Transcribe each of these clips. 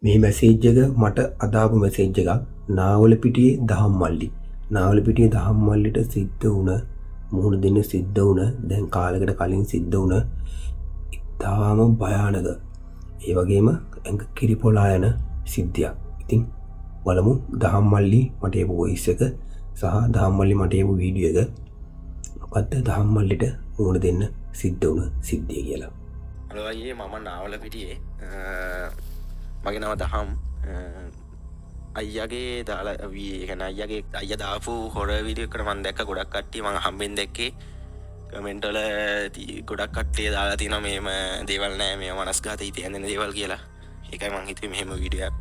මේ මැසේජ් එක මට අදාපු මැසේජ් එකක්. නාවලපිටියේ දහම්මල්ලි. නාවලපිටියේ දහම්මල්ලිට සිද්ධ වුණ මුහුණ දෙන්න සිද්ධ වුණ දැන් කාලෙකට කලින් සිද්ධ වුණ ඉතාම භයානක. ඒ වගේම ඇඟ කිරිපොලා යන සිද්ධියක්. ඉතින් බලමු දහම්මල්ලි මට එපු වොයිස් එක සහ දහම්මල්ලි මට එපු වීඩියෝ එක මොකද්ද දහම්මල්ලිට මුහුණ දෙන්න සිද්ධ වුණ සිද්ධිය කියලා. හලෝ අයියේ මම නාවලපිටියේ මගේ නම දහම් අයියාගේ දාලා කියන්නේ අයියා දාපු හොර වීඩියෝ එකට මම දැක්ක ගොඩක් කට්ටිය මම හම්බෙන් දැක්කේ කමෙන්ට් වල ගොඩක් කට්ටිය දාලා තිනවා මේම දේවල් නෑ මේ මනස්ගත හිතෙන් දෙන දේවල් කියලා. ඒකයි මම හිතුවේ මෙහෙම වීඩියෝ එකක්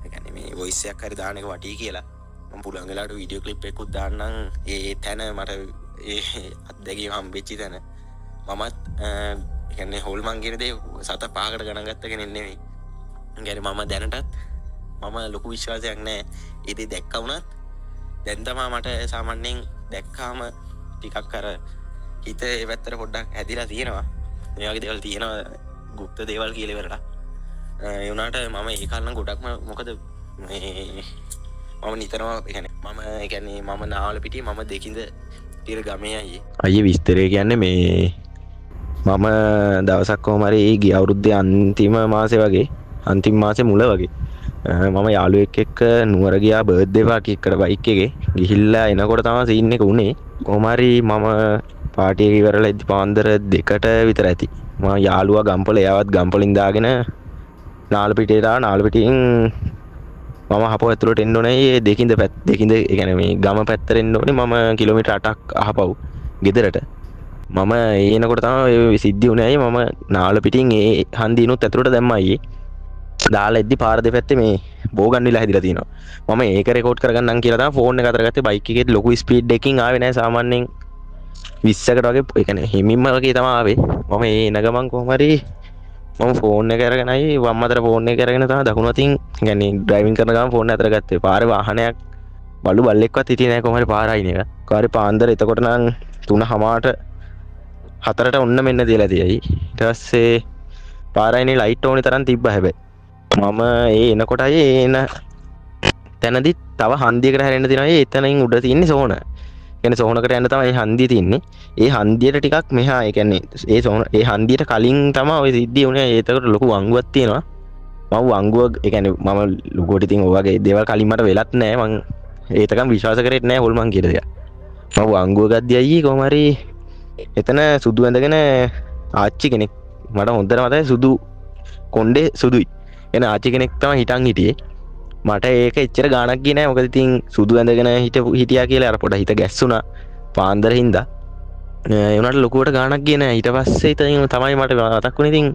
ඒ කියන්නේ මේ වොයිස් එකක් හරි දාන්න එක වටී කියලා. මම පුළුවන් වෙලාවට වීඩියෝ ක්ලිප් එකකුත් දාන්නම් ඒ තැන මට ඒ අත්දැකීම හම්බෙච්ච තැන. මමත් කියන්නේ හොල්මන් කියන දේ සත පහකට ගණන් ගත්ත කෙනෙක් නෙමෙයි. يعني මම දැනටත් මම ලොකු විශ්වාසයක් නැහැ ඒ දේ දැක්කා වුණත් දැන් තමයි මට සාමාන්‍යයෙන් දැක්කාම ටිකක් අර හිත ඒ පැත්තට පොඩ්ඩක් හැදිලා තියෙනවා මේ වගේ දේවල් තියෙනවා গুপ্ত දේවල් කියලා ඉවරලා ඒ වුණාට මම ඒ කාලේ ගොඩක්ම මොකද මේ මම නිතරම කියන්නේ මම නාවලපිටියේ මම දෙකින්ද ටික ගමේ අයියේ විස්තරය කියන්නේ මේ මම දවසක් කොහම හරි ගිය අවුරුද්දේ අන්තිම මාසේ වගේ අන්තිම මාසේ මුල වගේ මම යාළුවෙක් එක්ක නුවර ගියා බර්ත්ඩේ පාටි එකකට බයික් එකේ ගිහිල්ලා එනකොට තමයි සීන් එක උනේ කොහම හරි මම පාටි එක ඉවරලා ඉදි පාන්දර 2ට විතර ඇති මම යාළුවා ගම්පල එයාවත් ගම්පලින් දාගෙන නාලපිටියට ආවා නාලපිටියෙන් මම හපුව ඇතුළට එන්න ඕනේ ඒ දෙකින්ද ඒ කියන්නේ මේ ගම පැත්තට එන්න ඕනේ මම කිලෝමීටර් 8ක් අහපව් ගෙදරට මම එනකොට තමයි සිද්ධි වුණේ මම නාලපිටින් ඒ හන්දිනුත් ඇතුළට දැම්මා අයියේ දාලා එද්දි පාර දෙපැත්තේ මේ බෝගන් විලා හැදිලා තියෙනවා මම ඒක රෙකෝඩ් කරගන්නම් කියලා තමයි ෆෝන් එක අතර ගත්තේ බයික් එකේ ලොකු ස්පීඩ් එකකින් ආවේ නැහැ සාමාන්‍යයෙන් 20කට වගේ ඒ කියන්නේ හිමින්ම වගේ තමයි ආවේ මම ඒ එන ගමන් කොහොම හරි මම ෆෝන් එක අරගෙන ආයි වම් අතට ෆෝන් එක අරගෙන තමයි දකුණු අතින් يعني ඩ්‍රයිවිං කරන ගමන් ෆෝන් එක අතර ගත්තේ පාරේ වාහනයක් බලු බල්ලෙක්වත් හිටියේ නැහැ කොහොම හරි පාර අයින් එක කාරේ පාන්දර එතකොට නම් 3:00ට 4ට ඔන්න මෙන්න තියලා තියයි ඊට පස්සේ පාරයිනේ ලයිට් ඕනේ තරම් තිබ්බා හැබැයි මම ඒ එනකොටයි එන තැනදි තව හන්දියකට හැරෙන්න තියෙනවා එතනින් උඩ තියෙන්නේ සෝන. කියන්නේ සෝනකට යන්න තමයි හන්දිය තියෙන්නේ. ඒ හන්දියට ටිකක් මෙහා ඒ කියන්නේ ඒ හන්දියට කලින් තමයි ওই සිද්ධිය උනේ. ඒතකොට ලොකු වංගුවක් තියෙනවා. මම වංගුව ඒ කියන්නේ මම ලොකුවට ඉතින් ඔය වගේ දේවල් කලින් මට වෙලත් නැහැ. මං ඒතකම් විශ්වාස කරෙත් නැහැ හොල්මන් කියන දේ. මම වංගුව ගද්දි අයියේ කොහම හරි එතන සුදු ඇඳගෙන ආච්චි කෙනෙක් මට හොඳට මතකයි සුදු කොණ්ඩේ සුදුයි. එන ආච්චි කෙනෙක් තමයි හිටියේ මට ඒක එච්චර ගාණක් ගියේ නෑ මොකද ඉතින් සුදු ඇඳගෙන හිටියා කියලා අර පොඩ හිත ගැස්සුණා පාන්දර හින්දා ඒ උනාට ලොකුවට ගාණක් ගියේ නෑ ඊට පස්සේ ඉතින් තමයි මට මතක් වුණේ ඉතින්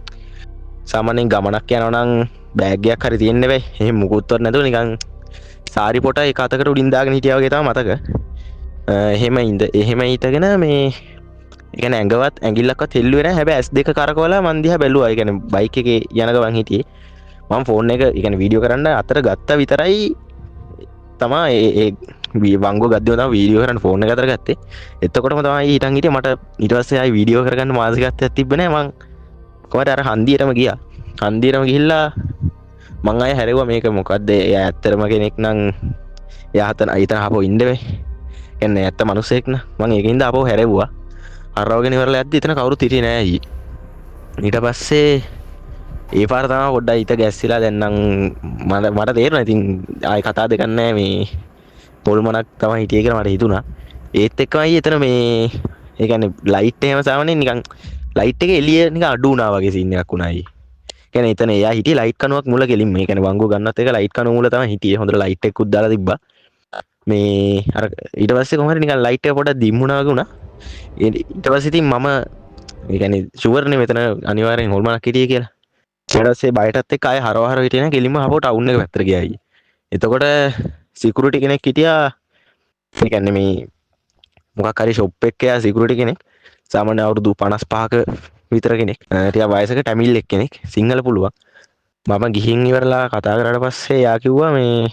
සාමාන්‍යයෙන් ගමනක් යනවා නම් බෑග් එකක් හරි තියෙන්න බෑ එහෙම මුකුත්වත් නැතුව නිකන් සාරි පොට එක අතකට උඩින් දාගෙන හිටියා වගේ තමයි මතක එහෙම හිටගෙන මේ ඒ කියන්නේ ඇඟවත් ඇඟිල්ලක්වත් හෙල්ලුවේ නෑ හැබැයි S2 කරකවලා මන් දිහා බැලුවා ඒ කියන්නේ බයික් එකේ යන ගමන් හිටියේ මම ෆෝන් එක ඒ කියන්නේ වීඩියෝ කරන්න අතර ගත්තා විතරයි තමයි ඒ වංගුව ගද්දිම තමයි වීඩියෝ කරන්න ෆෝන් එක අතර ගත්තේ එතකොටම තමයි හිටන් හිටියේ මට ඊට පස්සේ ආයි වීඩියෝ කරගන්න මානසිකත්වයක් තිබ්බේ නෑ මං කොහමද අර හන්දියටම ගිහිල්ලා මං ආයෙ හැරෙව්වා මේක මොකද්ද එයා ඇත්තටම කෙනෙක් නම් එයා හිතන ආපහු ඉන්න බෑ කියන්නේ ඇත්ත මිනිස්සෙක් න මං ඒකින්ද ආපහු හැරෙව්වා අරවගෙන ඉවරලා යද්දි එතන කවුරුත් හිටියේ නෑ අයියේ ඊට පස්සේ ඒ පාර තමයි පොඩ්ඩක් හිත ගැස්සිලා දැන් නම් මට තේරෙනවා ඉතින් ආයි කතා දෙකක් නැහැ මේ පොල්මනක් තමයි හිටියේ කියලා මට හිතුණා ඒත් එක්කමයි එතන මේ ඒ කියන්නේ ලයිට් එහෙම සාමාන්‍යයෙන් නිකන් ලයිට් එකේ එළිය නිකන් අඩු වුණා වගේ සීන් එකක් වුණා අයියේ කියන්නේ එතන එයා හිටියේ ලයිට් කණුවක් මුල ගෙලින්ම ඒ කියන්නේ වංගුව ගන්නත් එක ලයිට් කණුව මුල තමයි හිටියේ හොඳට ලයිට් එකකුත් දාලා තිබ්බා මේ අර ඊට පස්සේ කොහොම හරි නිකන් ලයිට් එක පොඩ්ඩක් දිම් වුණා වගේ වුණා ඊට පස්සේ ඉතින් මම ඒ කියන්නේ ෂුවර් නේ මෙතන අනිවාර්යෙන් හොල්මනක් හිටියේ කියලා ඊට පස්සේ බයටත් එක්ක ආයෙ හරව හිටියේ නැහැ කෙලින්ම ආපහු ටවුන් එක පැත්තට ගියා අයියේ. එතකොට සිකියුරිටි කෙනෙක් හිටියා ඒ කියන්නේ මේ මොකක් හරි ෂොප් එකක යා සිකියුරිටි කෙනෙක් සාමාන්‍ය අවුරුදු 55ක විතර කෙනෙක් ටිකක් වයසක ටැමිල් එක් කෙනෙක් සිංහල පුළුවන් මම ගිහින් ඉවරලා කතා කරාට පස්සේ යා කිව්වා මේ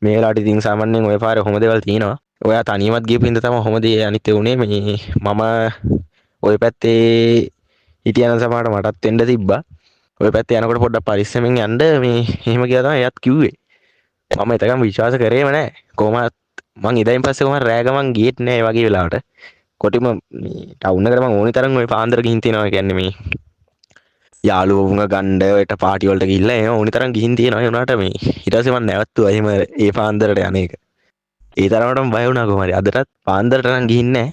වෙලාවට ඉතින් සාමාන්‍යයෙන් ඔය පාරේ කොහොම දේවල් තියෙනවා ඔයා තනියමත් ගියපු හින්දා තමයි කොහොමද අනිත් ඒ උනේ මේ මම ඔය පැත්තේ හිටියන සමහරට මටත් වෙන්න තිබ්බා ඔය පැත්තේ යනකොට පොඩ්ඩක් පරිස්සමෙන් යන්න මේ එහෙම කියලා තමයි එයාත් කිව්වේ. මම එතකම් විශ්වාස කරේම නැහැ. කොහොමත් මං ඉඳන් පස්සේ කොහොමද රෑ ගමන් ගියෙත් නැහැ ඒ වගේ වෙලාවට. කොටිම මේ ටවුන් එකට මං ඕනි තරම් ওই පාන්දර ගිහින් තියෙනවා කියන්නේ මේ යාළුවෝම ගණ්ඩ ඔයට පාටි වලට ගිහිල්ලා එහෙම ඕනි තරම් ගිහින් තියෙනවා. ඒ වුණාට මේ ඊට පස්සේ මං නැවතුවා එහෙම ඒ පාන්දරට යන එක. ඒ තරමටම බය වුණා කොහොම හරි. අදටත් පාන්දරට නම් ගිහින් නැහැ.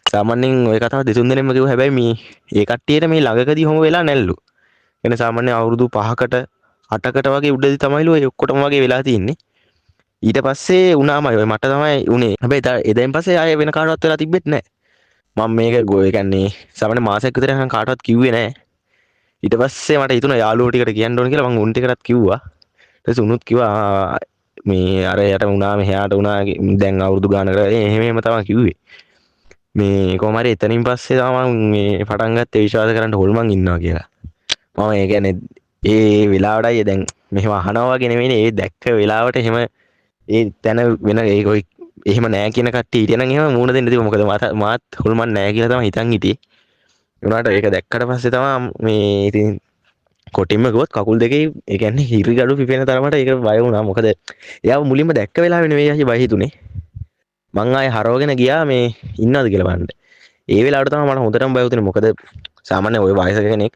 සාමාන්‍යයෙන් ওই කතාව දෙතුන් දෙනෙක්ම කිව්වා. හැබැයි මේ ඒ කට්ටියට මේ ළඟකදී හොම වෙලා නැල්ලු. එන සාමාන්‍ය අවුරුදු 5කට 8කට වගේ උඩදී තමයිලු ඒ ඔක්කොටම වගේ වෙලා තියෙන්නේ. ඊට පස්සේ උනාමයි ඔය මට තමයි උනේ. හැබැයි එදායින් පස්සේ ආයෙ වෙන කාටවත් වෙලා තිබෙත් නැහැ. මම මේක ඒ කියන්නේ සාමාන්‍ය මාසයක් විතර යනකම් කාටවත් කිව්වේ නැහැ. ඊට පස්සේ මට හිතුණා යාළුවෝ ටිකට කියන්න ඕන කියලා මම උන් ටිකටත් කිව්වා. ඊට පස්සේ උනුත් කිව්වා මේ අර යට වුණා මෙහාට වුණා දැන් අවුරුදු ගානකට එහෙම එහෙම තමයි කිව්වේ. මේ කොහොම හරි එතනින් පස්සේ තමයි මේ පටන් ගත්තේ විශ්වාස කරන්න හොල්මන් ඉන්නවා කියලා. මම ඒ කියන්නේ ඒ වෙලාවටයි දැන් මෙහෙම අහනවා වගේ නෙමෙයිනේ ඒ දැක්ක වෙලාවට එහෙම ඒ තැන වෙන ඒ කොයි එහෙම නෑ කියන කට්ටිය හිටියනම් එහෙම මූණ දෙන්න තිබුණා. මොකද මාත් හොල්මන් නෑ කියලා තමයි හිතන් හිටියේ. ඒ වුණාට ඒක දැක්කට පස්සේ තමයි මේ ඉතින් කොටින්ම ගොත් කකුල් දෙකේ ඒ කියන්නේ හිරි ගඩු පිපෙන තරමට ඒක බය වුණා. මොකද එයාව මුලින්ම දැක්ක වෙලාවෙ නෙවෙයි අයියේ බය හිතුනේ. මං ආයේ හරවගෙන ගියා මේ ඉන්නවද කියලා බලන්න. ඒ වෙලාවට තමයි මට හොඳටම බය වුනේ. මොකද සාමාන්‍ය ওই වයසක කෙනෙක්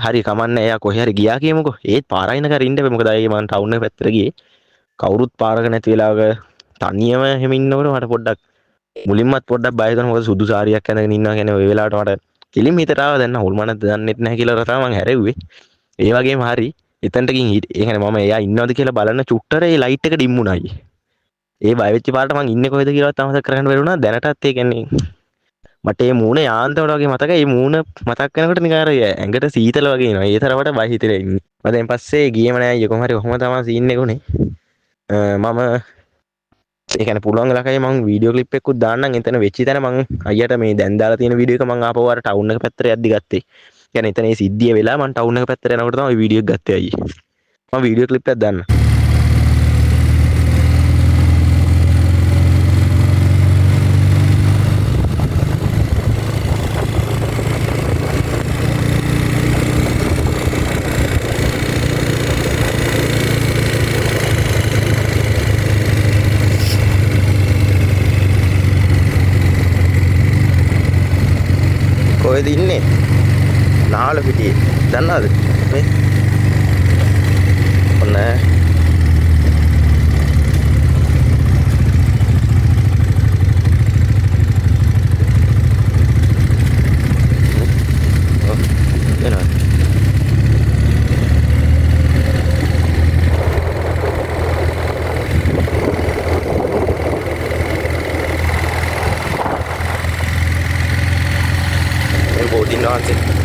හරි කමන්නේ එයා කොහේ හරි ගියා කියමුකෝ. ඒත් පාරයින කර ඉන්න බෑ. මොකද අයියේ මං ටවුන් එක පැත්තට ගියේ. කවුරුත් පාරක නැති වෙලාවක තනියම එහෙම ඉන්නකොට මට පොඩ්ඩක් මුලින්මත් පොඩ්ඩක් බය හිතුණා. මොකද සුදු සාරියක් ඇඳගෙන ඉන්නවා කියන්නේ ওই වෙලාවට මට කිලිම හිතට ආවා දැන් හොල්මනක් දන්නෙත් නැහැ කියලා තමයි මං හැරෙව්වේ. ඒ වගේම හරි එතනට ගිහින් ඒ කියන්නේ මම එයා ඉන්නවද කියලා බලන්න චුට්ටර ඒ ලයිට් එක ඩිම් වුණා අයියේ. ඒ බය වෙච්ච පාරට මං ඉන්නේ කොහෙද කියලාවත් අමතක කරගන්න බැරි වුණා. දැනටත් ඒ කියන්නේ මට මේ මූණ යාන්තමට වගේ මතකයි. මේ මූණ මතක් කරනකොට නිකන් අර ඇඟට සීතල වගේ එනවා. ඒ තරමට බය හිතෙලා ඉන්නේ. මම දැන් පස්සේ ගියේම නෑ අයියේ. කොහොම හරි කොහොම තමයි සීන් එක උනේ. මම ඒ කියන්නේ පුළුවන් වෙලාවකයි මම වීඩියෝ ක්ලිප් එකකුත් දාන්නම්. එතන වෙච්ච තැන මම අයියට මේ දැන් දාලා තියෙන වීඩියෝ එක මම ආපහු අර ටවුන් එක පැත්තට යද්දි ගත්තේ. කියන්නේ එතන මේ සිද්ධිය වෙලා මම ටවුන් එක පැත්තට යනකොට තමයි වීඩියෝ එක ගත්තේ අයියේ. මම වීඩියෝ ක්ලිප් එකක් දාන්න. කොහෙද ඉන්නේ? නාල පිටියේ. දන්නවද? මේ ඔන්න එනවා. බෝටින් ආන්සේ